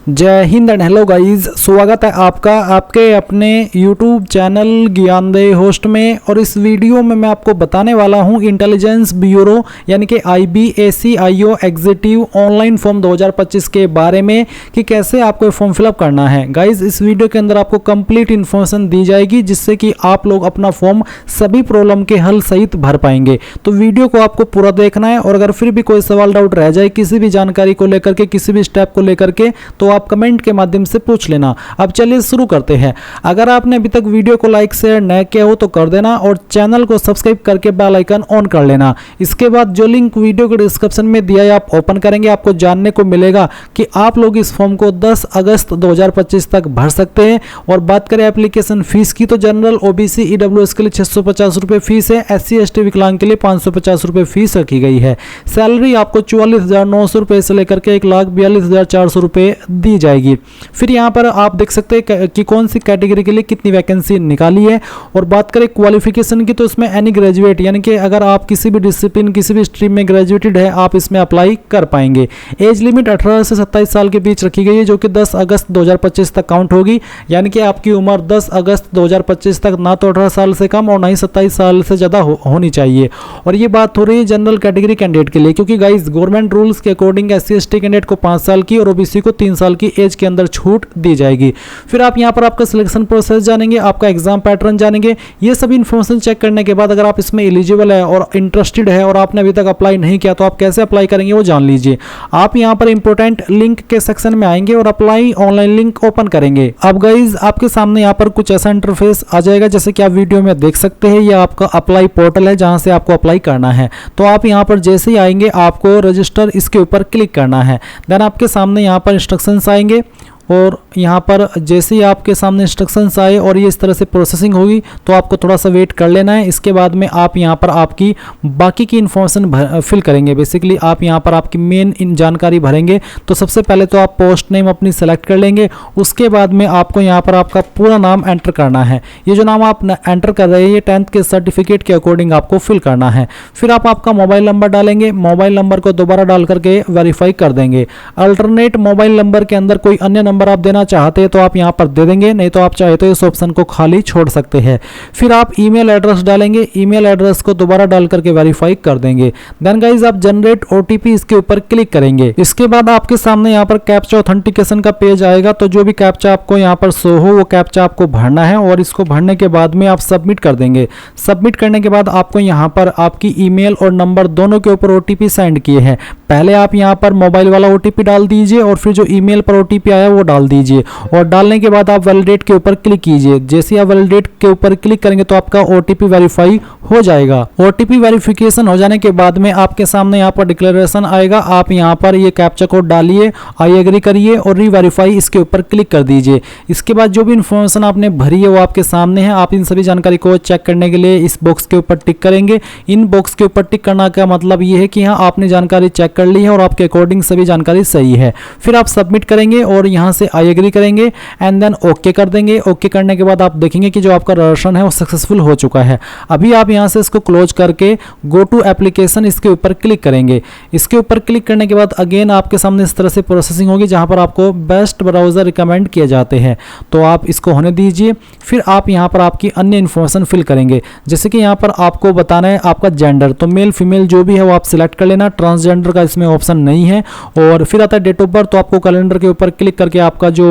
जय Hind and hello guys, स्वागत है आपका आपके अपने YouTube चैनल ज्ञानदेह होस्ट में। और इस वीडियो में मैं आपको बताने वाला हूं इंटेलिजेंस ब्यूरो यानी कि IBACIO एग्जीक्यूटिव ऑनलाइन फॉर्म 2025 के बारे में कि कैसे आपको फॉर्म फिलअप करना है। गाइस इस वीडियो के अंदर आपको कंप्लीट इन्फॉर्मेशन दी जाएगी जिससे कि आप लोग अपना फॉर्म सभी प्रॉब्लम के हल सहित भर पाएंगे। तो वीडियो को आपको पूरा देखना है और अगर फिर भी कोई सवाल डाउट रह जाए किसी भी जानकारी को लेकर के, किसी भी स्टेप को लेकर के, तो आप कमेंट के माध्यम से पूछ लेना। अब चलिए शुरू करते हैं। अगर आपने अभी तक वीडियो को लाइक शेयर न किया हो तो कर देना और चैनल को सब्सक्राइब करके बेल आइकन ऑन कर लेना। इसके बाद जो लिंक वीडियो के डिस्क्रिप्शन में दिया है आप ओपन करेंगे, आपको जानने को मिलेगा कि आप लोग इस फॉर्म को 10 अगस्त 2025 तक भर सकते हैं। और बात करें एप्लीकेशन फीस की तो जनरल OBC EWS के लिए 650 रुपये फीस है, SC ST विकलांग के लिए 550 रुपये फीस रखी गई है। सैलरी आपको 44,900 रुपये से लेकर के 1,42,400 रुपये दी जाएगी। फिर यहाँ पर आप देख सकते हैं कि कौन सी कैटेगरी के लिए कितनी वैकेंसी निकाली है। और बात करें क्वालिफिकेशन की तो इसमें एनी ग्रेजुएट यानी कि अगर आप किसी भी डिसिप्लिन किसी भी स्ट्रीम में ग्रेजुएटेड है आप इसमें अप्लाई कर पाएंगे। एज लिमिट 18 से 27 साल के बीच रखी गई है जो कि 10 अगस्त 2025 तक काउंट होगी। यानी कि आपकी उम्र 10 अगस्त 2025 तक ना तो 18 साल से कम और ना ही 27 साल से ज़्यादा होनी चाहिए। और ये बात हो रही है जनरल कैटेगरी कैंडिडेट के लिए, क्योंकि गाइस गवर्नमेंट रूल्स के अकॉर्डिंग SC ST कैंडिडेट को 5 साल की और OBC को 3 साल की एज के अंदर छूट दी जाएगी। फिर आप यहां पर आपका सिलेक्शन प्रोसेस जानेंगे, आपका एग्जाम पैटर्न जानेंगे। ये सभी इंफॉर्मेशन चेक करने के बाद अगर आप इसमें एलिजिबल है और इंटरेस्टेड है और आपने अभी तक अप्लाई नहीं किया तो आप कैसे अप्लाई करेंगे वो जान लीजिए। आप यहां पर इंपॉर्टेंट लिंक के सेक्शन में आएंगे और अप्लाई ऑनलाइन लिंक ओपन करेंगे। अब गाइज आपके सामने यहां पर कुछ ऐसा इंटरफेस आ जाएगा जैसे कि आप वीडियो में देख सकते हैं। यह आपका अप्लाई पोर्टल है जहां से आपको अप्लाई करना है। तो आप यहां पर जैसे ही आएंगे आपको रजिस्टर इसके ऊपर क्लिक करना है। देन आपके सामने यहां पर इंस्ट्रक्शंस आएंगे और यहाँ पर जैसे ही आपके सामने इंस्ट्रक्शंस आए और ये इस तरह से प्रोसेसिंग होगी तो आपको थोड़ा सा वेट कर लेना है। इसके बाद में आप यहाँ पर आपकी बाकी की इन्फॉर्मेशन फिल करेंगे। बेसिकली आप यहाँ पर आपकी मेन जानकारी भरेंगे। तो सबसे पहले तो आप पोस्ट नेम अपनी सेलेक्ट कर लेंगे। उसके बाद में आपको यहाँ पर आपका पूरा नाम एंटर करना है। ये जो नाम आप एंटर कर रहे हैं ये 10th के सर्टिफिकेट के अकॉर्डिंग आपको फिल करना है। फिर आप आपका मोबाइल नंबर डालेंगे। मोबाइल नंबर को दोबारा डाल करके वेरीफाई कर देंगे। अल्टरनेट मोबाइल नंबर के अंदर कोई अन्य नंबर आप देना चाहते हैं तो आप यहां पर दे देंगे, नहीं तो आप चाहे तो इस ऑप्शन को खाली छोड़ सकते हैं। फिर आप ईमेल एड्रेस डालेंगे। ईमेल एड्रेस को दोबारा डाल करके वेरीफाई कर देंगे। देन गाइस आप जनरेट OTP इसके ऊपर क्लिक करेंगे। इसके बाद आपके सामने यहां पर कैप्चा ऑथेंटिकेशन का पेज आएगा। तो जो भी कैप्चा आपको यहां पर शो हो वो कैप्चा आपको भरना है और इसको भरने के बाद में आप सबमिट कर देंगे। सबमिट करने के बाद आपको यहां पर आपकी ईमेल और नंबर दोनों के ऊपर OTP सेंड किए हैं। पहले आप यहां पर मोबाइल वाला OTP डाल दीजिए और फिर जो ईमेल पर OTP आया वो डाल दीजिए। और डालने के बाद आप वैलिडेट के ऊपर क्लिक कीजिए। जैसे आप वैलिडेट के ऊपर क्लिक करेंगे तो आपका OTP वेरीफाई हो जाएगा। OTP वेरिफिकेशन हो जाने के बाद में आपके सामने यहाँ पर डिक्लेरेशन आएगा। आप यहाँ पर ये कैप्चा कोड डालिए, आई एग्री करिए और रीवेरीफाई इसके ऊपर क्लिक कर दीजिए। इसके बाद जो भी इन्फॉर्मेशन आपने भरी है वो आपके सामने है। आप इन सभी जानकारी को चेक करने के लिए इस बॉक्स के ऊपर टिक करेंगे। इन बॉक्स के ऊपर टिक करना का मतलब ये है कि हाँ आपने जानकारी चेक कर ली है और आपके अकॉर्डिंग सभी जानकारी सही है। फिर आप सबमिट करेंगे और यहाँ से आई एग्री करेंगे एंड देन ओके कर देंगे। ओके करने के बाद आप देखेंगे कि जो आपका रजिस्ट्रेशन है वो सक्सेसफुल हो चुका है। अभी आप यहाँ से इसको क्लोज करके गो टू एप्लीकेशन इसके ऊपर क्लिक करेंगे। इसके ऊपर क्लिक करने के बाद अगेन आपके सामने इस तरह से प्रोसेसिंग होगी जहां पर आपको बेस्ट ब्राउजर रिकमेंड किए जाते हैं। तो आप इसको होने दीजिए। फिर आप यहाँ पर आपकी अन्य इन्फॉर्मेशन फिल करेंगे। जैसे कि यहाँ पर आपको बताना है आपका जेंडर, तो मेल फीमेल जो भी है वो आप सिलेक्ट कर लेना। ट्रांसजेंडर का इसमें ऑप्शन नहीं है। और फिर आता है डेट ऑफ बर्थ, तो आपको कैलेंडर के ऊपर क्लिक करके आपका जो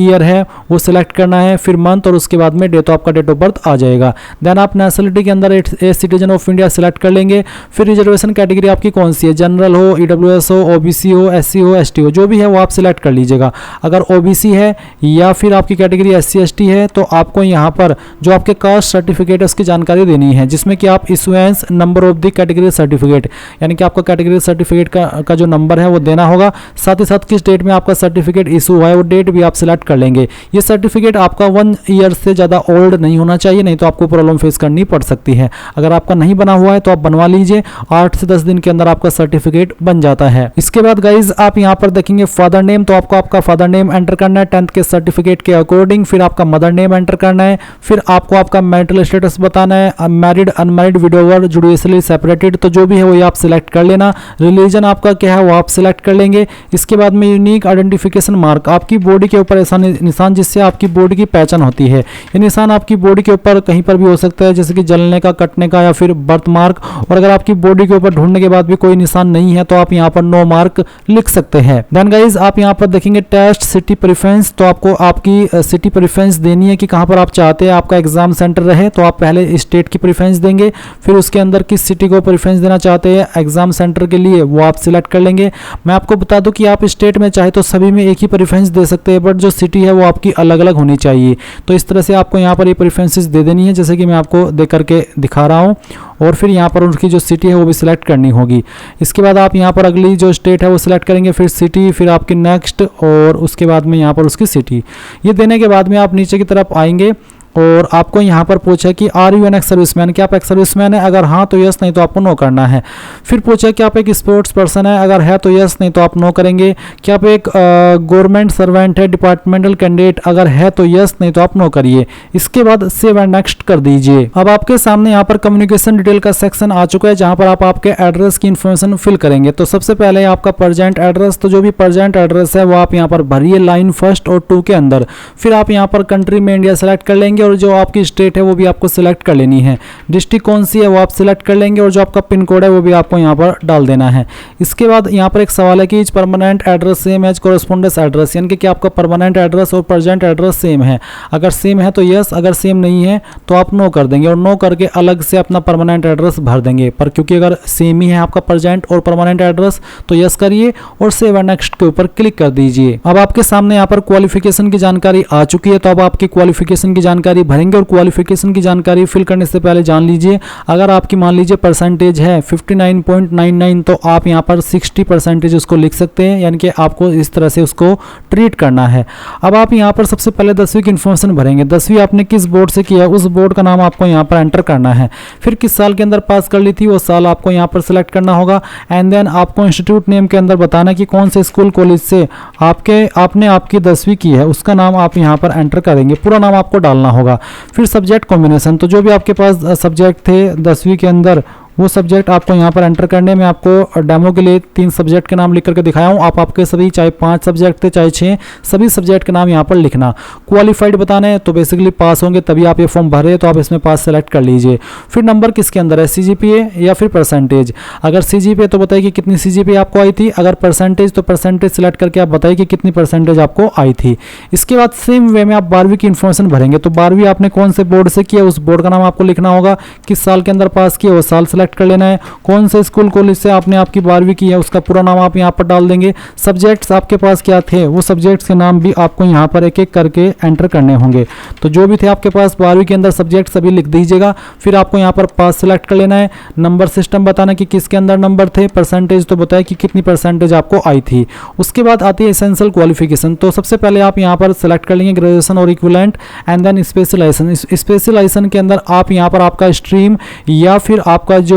ईयर है वो सिलेक्ट करना है, फिर मंथ और उसके बाद में डेट आपका डेट ऑफ बर्थ आ जाएगा। देन आप नेशनलिटी के अंदर a citizen of India select कर लेंगे। फिर रिजर्वेशन कैटेगरी आपकी कौन सी है, जनरल हो, EWS हो, OBC हो, SC हो, ST हो, जो भी है वो आप सिलेक्ट कर लीजिएगा। अगर OBC है या फिर आपकी कैटेगरी SC ST है तो आपको यहाँ पर जो आपके कास्ट सर्टिफिकेट है उसकी जानकारी देनी है, जिसमें कि आप issuance number of the category certificate यानी कि आपका कैटेगरी सर्टिफिकेट का जो नंबर है वो देना होगा। साथ ही साथ किस डेट में आपका सर्टिफिकेट इशू हुआ है वो डेट भी आप सिलेक्ट कर लेंगे। ये सर्टिफिकेट आपका 1 ईयर से ज़्यादा ओल्ड नहीं होना चाहिए, नहीं तो आपको प्रॉब्लम फेस करनी पड़ सकती है। अगर आपका नहीं बना हुआ है तो आप बनवा लीजिए, 8 से 10 दिन के अंदर आपका सर्टिफिकेट बन जाता है। इसके बाद गाइज आप यहाँ पर देखेंगे फादर नेम, तो आपको आपका फादर नेम एंटर करना है 10th के सर्टिफिकेट के अकॉर्डिंग। फिर आपका मदर नेम एंटर करना है। फिर आपको आपका मैरिटल स्टेटस बताना है, married, unmarried, widower, judicially separated, तो जो भी है वो आप सिलेक्ट कर लेना। रिलीजन आपका क्या है वो आप सिलेक्ट कर लेंगे। इसके बाद में यूनिक आइडेंटिफिकेशन मार्क, आपकी बॉडी के ऊपर ऐसा निशान जिससे आपकी बॉडी की पहचान होती है। ये निशान आपकी बॉडी के ऊपर कहीं पर भी हो सकता है, जैसे कि जलने का, कटने का या फिर बर्थ मार्क। और अगर आपकी बॉडी के ऊपर ढूंढने के बाद भी कोई निशान नहीं है तो आप यहाँ पर नो मार्क लिख सकते हैं। देन गाइज आप यहाँ पर देखेंगे टेस्ट सिटी प्रेफरेंस, तो आपको आपकी सिटी प्रेफरेंस देनी है कि कहाँ पर आप चाहते हैं आपका एग्जाम सेंटर रहे। तो आप पहले स्टेट की प्रेफरेंस देंगे, फिर उसके अंदर किस सिटी को प्रेफरेंस देना चाहते हैं एग्जाम सेंटर के लिए वो आप सिलेक्ट कर लेंगे। मैं आपको बता दूं कि आप स्टेट में चाहे तो सभी में एक ही प्रेफरेंस दे सकते हैं, बट जो सिटी है वो आपकी अलग अलग होनी चाहिए। तो इस तरह से आपको यहाँ पर ये प्रेफरेंसेस दे देनी है, जैसे कि मैं आपको दे करके दिखा रहा हूँ। और फिर यहाँ पर उनकी जो सिटी है वो भी सिलेक्ट करनी होगी। इसके बाद आप यहाँ पर अगली जो स्टेट है वो सिलेक्ट करेंगे, फिर सिटी, फिर आपकी नेक्स्ट, और उसके बाद में यहाँ पर उसकी सिटी। ये देने के बाद में आप नीचे की तरफ आएंगे और आपको यहाँ पर पूछा कि are you an ex serviceman, क्या आप एक सर्विसमैन है? अगर हाँ तो यस, नहीं तो आपको नो करना है। फिर पूछा कि आप एक स्पोर्ट्स पर्सन है, अगर है तो यस, नहीं तो आप नो करेंगे। क्या आप एक गवर्नमेंट सर्वेंट है, डिपार्टमेंटल कैंडिडेट, अगर है तो यस, नहीं तो आप नो करिए। इसके बाद सेव एंड नेक्स्ट कर दीजिए। अब आपके सामने यहाँ पर कम्युनिकेशन डिटेल का सेक्शन आ चुका है, जहाँ पर आप आपके एड्रेस की इन्फॉर्मेशन फिल करेंगे। तो सबसे पहले आपका प्रेजेंट एड्रेस, तो जो भी प्रेजेंट एड्रेस है वो आप यहाँ पर भरिए लाइन 1 और 2 के अंदर। फिर आप यहाँ पर कंट्री में इंडिया सेलेक्ट कर लेंगे और जो आपकी स्टेट है वो भी आपको सिलेक्ट कर लेनी है। डिस्ट्रिक्ट कौन सी है वो आप सिलेक्ट कर लेंगे और जो आपका पिन कोड है वो भी आपको यहाँ पर डाल देना है। इसके बाद यहाँ पर एक सवाल है कि is permanent address same as correspondence address, यानी कि आपका परमानेंट एड्रेस और प्रेजेंट एड्रेस सेम है। अगर सेम है तो यस, अगर सेम नहीं है तो आप नो कर देंगे और नो करके अलग से अपना परमानेंट एड्रेस भर देंगे। पर क्योंकि अगर सेम ही है आपका प्रेजेंट और परमानेंट एड्रेस तो यस करिए और सेव एंड नेक्स्ट के ऊपर क्लिक कर दीजिए। अब आपके सामने यहाँ पर क्वालिफिकेशन की जानकारी आ चुकी है, तो अब आपकी क्वालिफिकेशन की जानकारी भरेंगे। और क्वालिफिकेशन की जानकारी फिल करने से पहले जान लीजिए, अगर आपकी मान लीजिए परसेंटेज है 59.99 तो आप यहाँ पर 60% उसको लिख सकते हैं, यानी कि आपको इस तरह से उसको ट्रीट करना है। अब आप यहाँ पर सबसे पहले 10वीं की इन्फॉर्मेशन भरेंगे। 10वीं आपने किस बोर्ड से किया उस बोर्ड का नाम आपको यहाँ पर एंटर करना है। फिर किस साल के अंदर पास कर ली थी वो साल आपको यहाँ पर सिलेक्ट करना होगा। एंड देन आपको इंस्टीट्यूट नेम के अंदर बताना कि कौन से स्कूल कॉलेज से आपने आपकी 10वीं की है उसका नाम आप यहाँ पर एंटर करेंगे, पूरा नाम आपको डालना होगा। फिर सब्जेक्ट कॉम्बिनेशन, तो जो भी आपके पास सब्जेक्ट थे 10वीं के अंदर वो सब्जेक्ट आपको यहाँ पर एंटर करने में आपको डेमो के लिए 3 सब्जेक्ट के नाम लिख करके दिखाया हूँ। आप आपके सभी चाहे 5 सब्जेक्ट थे चाहे 6 सभी सब्जेक्ट के नाम यहाँ पर लिखना। क्वालिफाइड बताना है तो बेसिकली पास होंगे तभी आप ये फॉर्म भरे, तो आप इसमें पास सेलेक्ट कर लीजिए। फिर नंबर किसके अंदर है, CGPA या फिर परसेंटेज। अगर CGPA तो बताइए कि कितनी CGPA आपको आई थी, अगर परसेंटेज तो परसेंटेज सेलेक्ट करके आप बताइए कि कितनी परसेंटेज आपको आई थी। इसके बाद सेम वे में आप 12वीं की इन्फॉर्मेशन भरेंगे। तो 12वीं आपने कौन से बोर्ड से किया उस बोर्ड का नाम आपको लिखना होगा, किस साल के अंदर पास किया वो साल सेलेक्ट कर लेना है। कौन से स्कूल कॉलेज से आपने आपकी 12वीं की है उसका पूरा नाम आप यहाँ पर डाल देंगे। सब्जेक्ट्स आपके पास क्या थे वो सब्जेक्ट्स के नाम भी आपको यहाँ पर एक एक करके एंटर करने होंगे। तो जो भी थे आपके पास 12वीं के अंदर सब्जेक्ट सभी लिख दीजिएगा। फिर आपको यहाँ पर पास सेलेक्ट कर लेना है। नंबर सिस्टम बताना कि किसके अंदर नंबर थे, परसेंटेज तो बताया कि कितनी परसेंटेज आपको आई थी। उसके बाद आती है एसेंशियल क्वालिफिकेशन। तो सबसे पहले आप यहाँ पर सेलेक्ट कर लेंगे ग्रेजुएशन और equivalent and then specialization. Specialization के अंदर आप यहाँ पर आपका स्ट्रीम या फिर आपका जो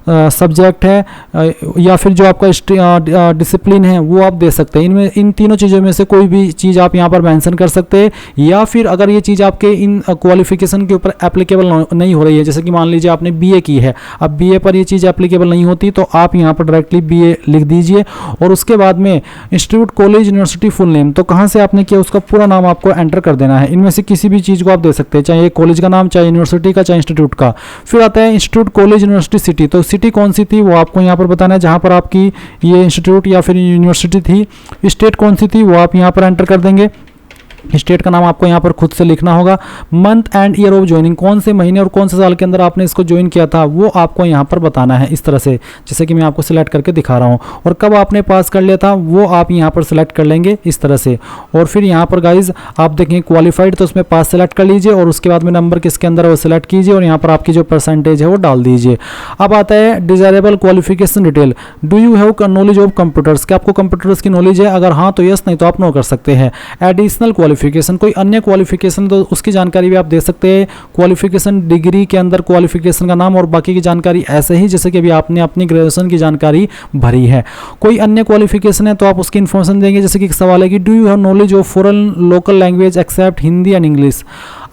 सब्जेक्ट है या फिर जो आपका डिसिप्लिन है वो आप दे सकते हैं। इनमें इन तीनों चीज़ों में से कोई भी चीज़ आप यहाँ पर मेंशन कर सकते हैं। या फिर अगर ये चीज़ आपके इन क्वालिफिकेशन के ऊपर एप्लीकेबल नहीं हो रही है, जैसे कि मान लीजिए आपने BA की है, अब BA पर ये चीज़ एप्लीकेबल नहीं होती तो आप यहाँ पर डायरेक्टली BA लिख दीजिए। और उसके बाद में institute, college, university full name, तो कहाँ से आपने किया उसका पूरा नाम आपको एंटर कर देना है। इनमें से किसी भी चीज़ को आप दे सकते हैं, चाहे कॉलेज का नाम, चाहे यूनिवर्सिटी का, चाहे इंस्टीट्यूट का। फिर आता है इंस्टीट्यूट, कॉलेज, यूनिवर्सिटी, सिटी। तो सिटी कौन सी थी वो आपको यहाँ पर बताना है, जहाँ पर आपकी ये इंस्टीट्यूट या फिर यूनिवर्सिटी थी। स्टेट कौन सी थी वो आप यहाँ पर एंटर कर देंगे। स्टेट का नाम आपको यहाँ पर खुद से लिखना होगा। Month and year of joining, कौन से महीने और कौन से साल के अंदर आपने इसको ज्वाइन किया था वो आपको यहाँ पर बताना है, इस तरह से जैसे कि मैं आपको सिलेक्ट करके दिखा रहा हूँ। और कब आपने पास कर लिया था वो आप यहाँ पर सिलेक्ट कर लेंगे इस तरह से। और फिर यहाँ पर गाइज आप देखें क्वालिफाइड, तो उसमें पास सेलेक्ट कर लीजिए और उसके बाद में नंबर किसके अंदर है वो सिलेक्ट कीजिए और यहाँ पर आपकी जो परसेंटेज है वो डाल दीजिए। अब आता है desirable qualification detail, do you have knowledge of computers, क्या आपको कंप्यूटर्स की नॉलेज है, अगर हाँ तो यस, नहीं तो आप नो कर सकते हैं। एडिशनल क्वालिफिकेशन, कोई अन्य क्वालिफिकेशन तो उसकी जानकारी भी आप दे सकते हैं। क्वालिफिकेशन डिग्री के अंदर क्वालिफिकेशन का नाम और बाकी की जानकारी ऐसे ही जैसे कि अभी आपने अपनी ग्रेजुएशन की जानकारी भरी है। कोई अन्य क्वालिफिकेशन है तो आप उसकी इन्फॉर्मेशन देंगे, जैसे कि एक सवाल है कि do you have knowledge of foreign local language except Hindi and English,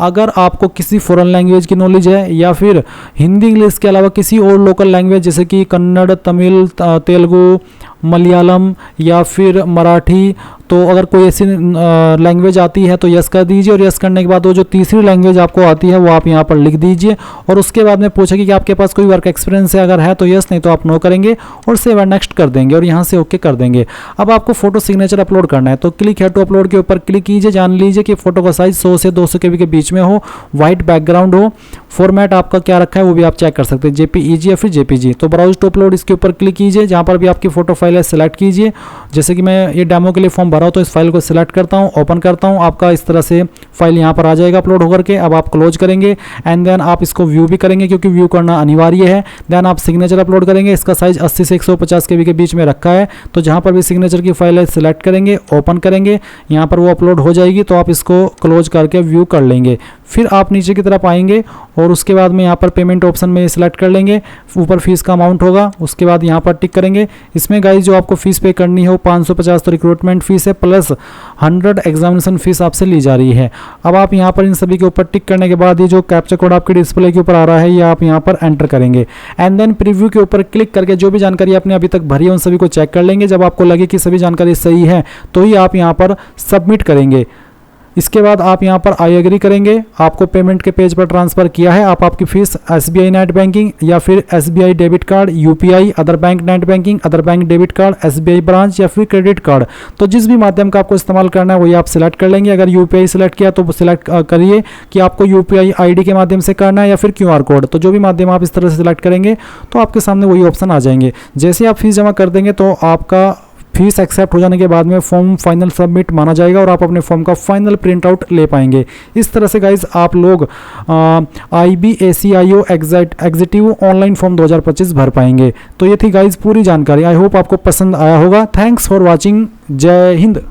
अगर आपको किसी फॉरेन लैंग्वेज की नॉलेज है या फिर हिंदी इंग्लिश के अलावा किसी और लोकल लैंग्वेज जैसे कि कन्नड़, तमिल, तेलुगु, मलयालम या फिर मराठी, तो अगर कोई ऐसी लैंग्वेज आती है तो यस कर दीजिए। और यस करने के बाद वो जो तीसरी लैंग्वेज आपको आती है वो आप यहाँ पर लिख दीजिए। और उसके बाद में पूछेगी कि आपके पास कोई वर्क एक्सपीरियंस है, अगर है तो यस, नहीं तो आप नो करेंगे और सेव एंड नेक्स्ट कर देंगे और यहाँ से ओके कर देंगे। अब आपको फोटो सिग्नेचर अपलोड करना है तो क्लिक है टू अपलोड के ऊपर क्लिक कीजिए। जान लीजिए कि फोटो का साइज 100 से 200 KB के बीच में हो, व्हाइट बैकग्राउंड हो, फॉर्मेट आपका क्या रखा है वो भी आप चेक कर सकते हैं, JPEG या फिर JPG। तो ब्राउज टू अपलोड इसके ऊपर क्लिक कीजिए, जहाँ पर भी आपकी फोटो फाइल है सिलेक्ट कीजिए। जैसे कि मैं ये डेमो के लिए फॉर्म भरा हूँ तो इस फाइल को सिलेक्ट करता हूँ, ओपन करता हूँ, आपका इस तरह से फाइल यहाँ पर आ जाएगा अपलोड होकर के। अब आप क्लोज करेंगे एंड देन आप इसको व्यू भी करेंगे क्योंकि व्यू करना अनिवार्य है। देन आप सिग्नेचर अपलोड करेंगे, इसका साइज 80 से 150 KB के बीच में रखा है, तो जहाँ पर भी सिग्नेचर की फाइल है सिलेक्ट करेंगे, ओपन करेंगे, यहाँ पर वो अपलोड हो जाएगी। तो आप इसको क्लोज करके व्यू कर लेंगे। फिर आप नीचे की तरफ आएंगे और उसके बाद में यहाँ पर पेमेंट ऑप्शन में सिलेक्ट कर लेंगे, ऊपर फीस का अमाउंट होगा, उसके बाद यहाँ पर टिक करेंगे। इसमें गाइस जो आपको फीस पे करनी है वो 550 तो रिक्रूटमेंट फीस है प्लस 100 एग्जामिनेशन फीस आपसे ली जा रही है। अब आप यहाँ पर इन सभी के ऊपर टिक करने के बाद ये जो कैप्चा कोड आपके डिस्प्ले के ऊपर आ रहा है ये आप यहाँ पर एंटर करेंगे एंड देन प्रीव्यू के ऊपर क्लिक करके जो भी जानकारी आपने अभी तक भरी है उन सभी को चेक कर लेंगे। जब आपको लगे कि सभी जानकारी सही है तो ही आप यहाँ पर सबमिट करेंगे। इसके बाद आप यहाँ पर आई एग्री करेंगे, आपको पेमेंट के पेज पर ट्रांसफर किया है। आप आपकी फीस SBI नेट बैंकिंग या फिर SBI debit card, UPI, other bank net banking, other bank debit card, SBI branch या फिर क्रेडिट कार्ड, तो जिस भी माध्यम का आपको इस्तेमाल करना है वही आप सिलेक्ट कर लेंगे। अगर UPI सिलेक्ट किया तो सिलेक्ट करिए कि आपको UPI ID के माध्यम से करना है या फिर QR कोड, तो जो भी माध्यम आप इस तरह से सिलेक्ट करेंगे तो आपके सामने वही ऑप्शन आ जाएंगे। जैसे आप फीस जमा कर देंगे तो आपका फीस एक्सेप्ट हो जाने के बाद में फॉर्म फाइनल सबमिट माना जाएगा और आप अपने फॉर्म का फाइनल प्रिंट आउट ले पाएंगे। इस तरह से गाइज आप लोग IBACIO एग्जीक्यूटिव ऑनलाइन फॉर्म 2025 भर पाएंगे। तो ये थी गाइज पूरी जानकारी। आई होप आपको पसंद आया होगा। Thanks for watching. जय हिंद।